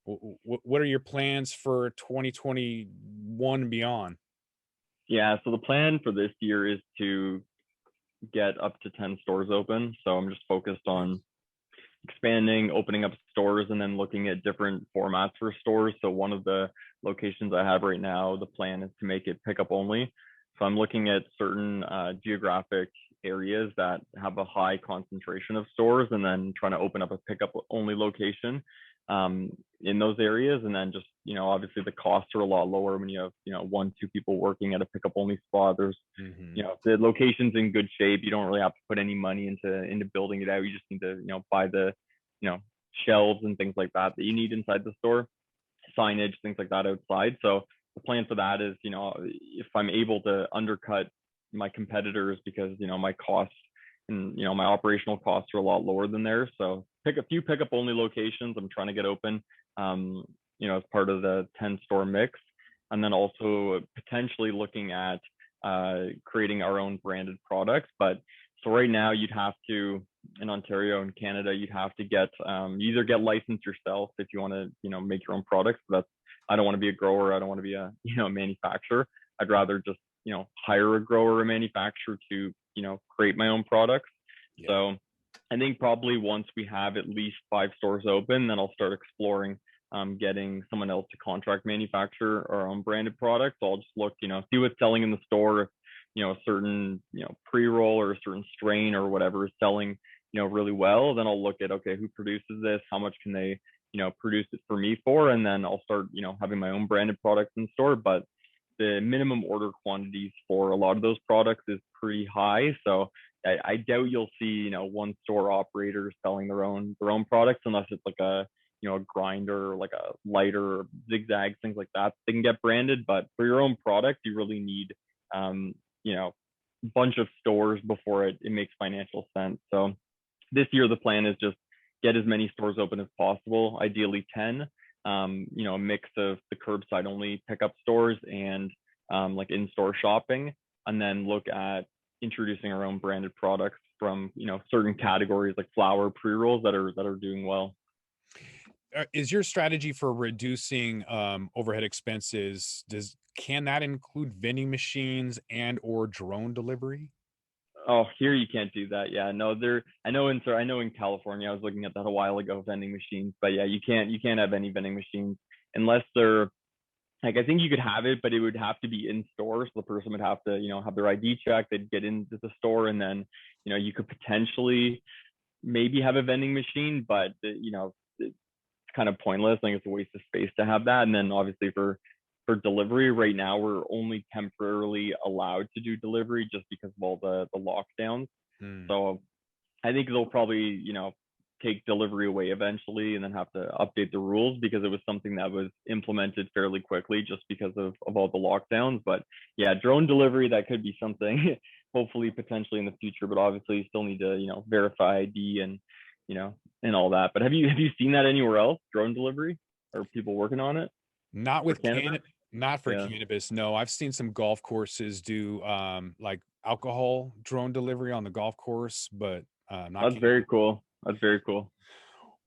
what are your plans for 2021 and beyond? Yeah, so the plan for this year is to get up to 10 stores open. So I'm just focused on expanding, opening up stores, and then looking at different formats for stores. So one of the locations I have right now, the plan is to make it pickup only. So I'm looking at certain geographic areas that have a high concentration of stores, and then trying to open up a pickup only location in those areas. And then just, obviously the costs are a lot lower when you have, 1-2 people working at a pickup only spot. There's, the location's in good shape. You don't really have to put any money into building it out. You just need to, buy the, shelves and things like that you need inside the store, signage, things like that outside. So the plan for that is, if I'm able to undercut my competitors, because, my costs and, my operational costs are a lot lower than theirs. So pick a few pickup only locations I'm trying to get open, as part of the 10 store mix. And then also potentially looking at creating our own branded products. But so right now you'd have to, in Ontario and Canada, you'd have to get, you either get licensed yourself if you want to, make your own products. But I don't want to be a grower. I don't want to be a, manufacturer. I'd rather just, hire a grower or manufacturer to, create my own products. Yeah. So I think probably once we have at least 5 stores open, then I'll start exploring getting someone else to contract manufacture our own branded products. So I'll just look, see what's selling in the store. If, a certain, pre-roll or a certain strain or whatever is selling, really well, then I'll look at, okay, who produces this? How much can they, produce it for me for? And then I'll start, having my own branded products in store. But the minimum order quantities for a lot of those products is pretty high. So I doubt you'll see, one store operators selling their own products, unless it's like a, a grinder, like a lighter, zigzag, things like that. They can get branded, but for your own product, you really need, a bunch of stores before it makes financial sense. So this year, the plan is just get as many stores open as possible, ideally 10, a mix of the curbside only pickup stores and like in-store shopping, and then look at introducing our own branded products from, certain categories like flower, pre-rolls that are doing well. Is your strategy for reducing overhead expenses, can that include vending machines and or drone delivery? Oh, here you can't do that. Yeah, no, I know in California, I was looking at that a while ago, vending machines, but yeah, you can't have any vending machines unless they're like, I think you could have it, but it would have to be in store. So the person would have to, have their ID checked, they'd get into the store, and then, you could potentially maybe have a vending machine, but it's kind of pointless. I think it's a waste of space to have that. And then obviously for delivery right now, we're only temporarily allowed to do delivery just because of all the lockdowns. So I think they'll probably, take delivery away eventually and then have to update the rules, because it was something that was implemented fairly quickly just because of all the lockdowns. But yeah, drone delivery, that could be something hopefully potentially in the future, but obviously you still need to, verify ID and, and all that. But have you seen that anywhere else, drone delivery? Are people working on it? Not with cannabis. Not for cannabis. No, I've seen some golf courses do like alcohol drone delivery on the golf course, but not. That's very cool. That's very cool.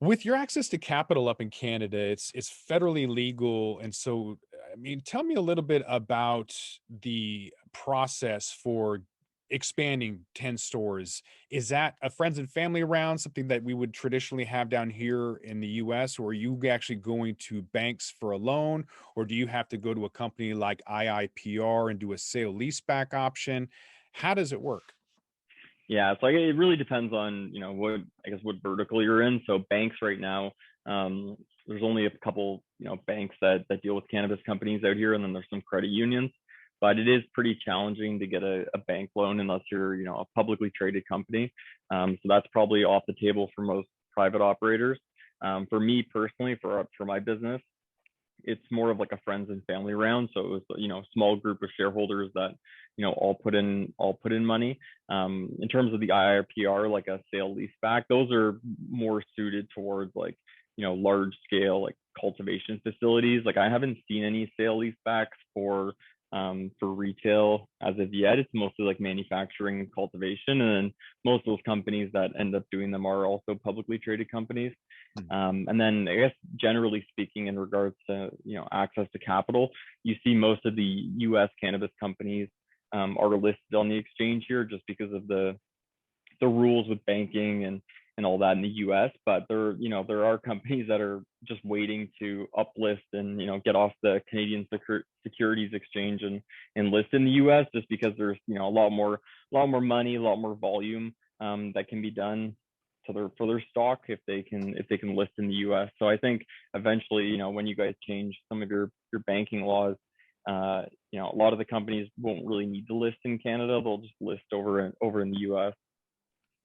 With your access to capital up in Canada, it's federally legal, and so I mean, tell me a little bit about the process for expanding 10 stores. Is that a friends and family round, something that we would traditionally have down here in the US, or are you actually going to banks for a loan, or do you have to go to a company like IIPR and do a sale leaseback option? How does it work? Yeah, it's like, it really depends on, what vertical you're in. So banks right now, there's only a couple, banks that deal with cannabis companies out here, and then there's some credit unions. But it is pretty challenging to get a bank loan unless you're, a publicly traded company. So that's probably off the table for most private operators. For me personally, for my business, it's more of like a friends and family round. So it was, a small group of shareholders that, all put in money. In terms of the IRPR, like a sale leaseback, those are more suited towards like, large scale like cultivation facilities. Like I haven't seen any sale leasebacks for retail as of yet. It's mostly like manufacturing and cultivation, and then most of those companies that end up doing them are also publicly traded companies. And then I guess generally speaking, in regards to access to capital, you see most of the U.S. cannabis companies are listed on the exchange here just because of the rules with banking and all that in the US. But there are companies that are just waiting to uplist and get off the Canadian Securities Exchange and list in the US, just because there's a lot more money, a lot more volume that can be done for their stock if they can list in the US. So I think eventually, when you guys change some of your banking laws, a lot of the companies won't really need to list in Canada. They'll just list over in the US.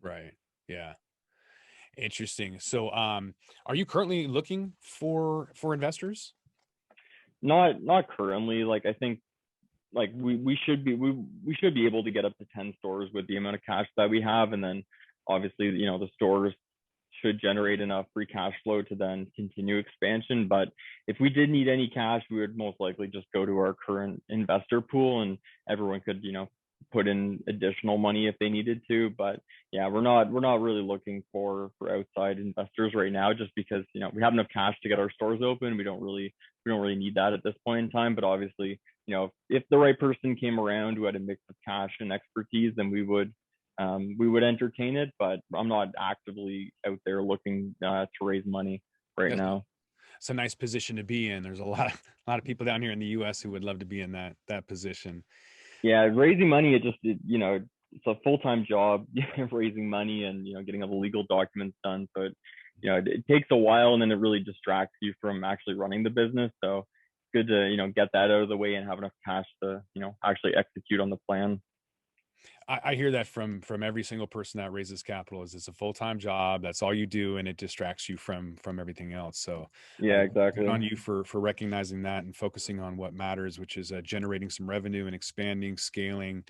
Right. Yeah. Interesting. So, are you currently looking for investors? Not currently. Like I think like we should be able to get up to 10 stores with the amount of cash that we have, and then obviously the stores should generate enough free cash flow to then continue expansion. But if we did need any cash, we would most likely just go to our current investor pool, and everyone could put in additional money if they needed to. But yeah, we're not really looking for outside investors right now, just because we have enough cash to get our stores open. We don't really need that at this point in time. But obviously, if the right person came around who had a mix of cash and expertise, then we would entertain it. But I'm not actively out there looking to raise money right now. It's a nice position to be in. There's a lot of people down here in the US who would love to be in that position. Yeah, raising money, it's a full-time job, raising money and getting all the legal documents done. So it takes a while, and then it really distracts you from actually running the business. So it's good to get that out of the way and have enough cash to actually execute on the plan. I hear that from every single person that raises capital. Is it's a full-time job, that's all you do, and it distracts you from everything else. So yeah, exactly. Good on you for recognizing that and focusing on what matters, which is generating some revenue and expanding, scaling,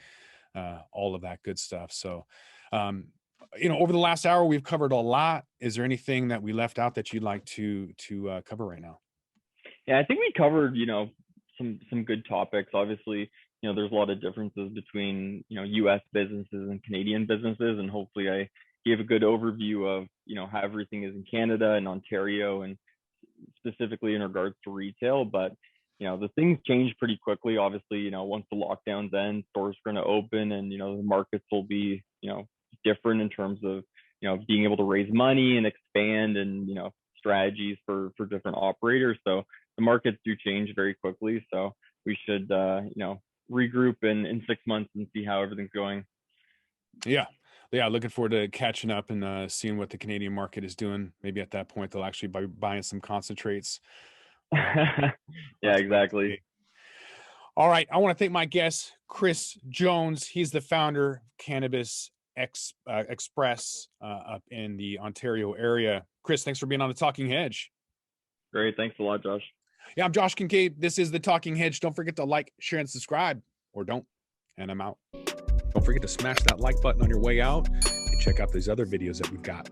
all of that good stuff. So over the last hour we've covered a lot. Is there anything that we left out that you'd like to cover right now? Yeah, I think we covered some good topics. Obviously, there's a lot of differences between, US businesses and Canadian businesses. And hopefully I gave a good overview of, how everything is in Canada and Ontario, and specifically in regards to retail. But, the things change pretty quickly. Obviously, once the lockdowns end, stores are going to open, and, the markets will be, different in terms of, being able to raise money and expand, and, strategies for different operators. So the markets do change very quickly. So we should, regroup in 6 months and see how everything's going. Yeah, looking forward to catching up and seeing what the Canadian market is doing. Maybe at that point they'll actually be buying some concentrates. Yeah, exactly. All right, I want to thank my guest, Chris Jones. He's the founder of Cannabis XPress up in the Ontario area. Chris, thanks for being on the Talking Hedge. Great, thanks a lot, Josh. Yeah, I'm Josh Kincaid. This is the Talking Hedge. Don't forget to like, share, and subscribe, or don't. And I'm out. Don't forget to smash that like button on your way out and check out these other videos that we've got.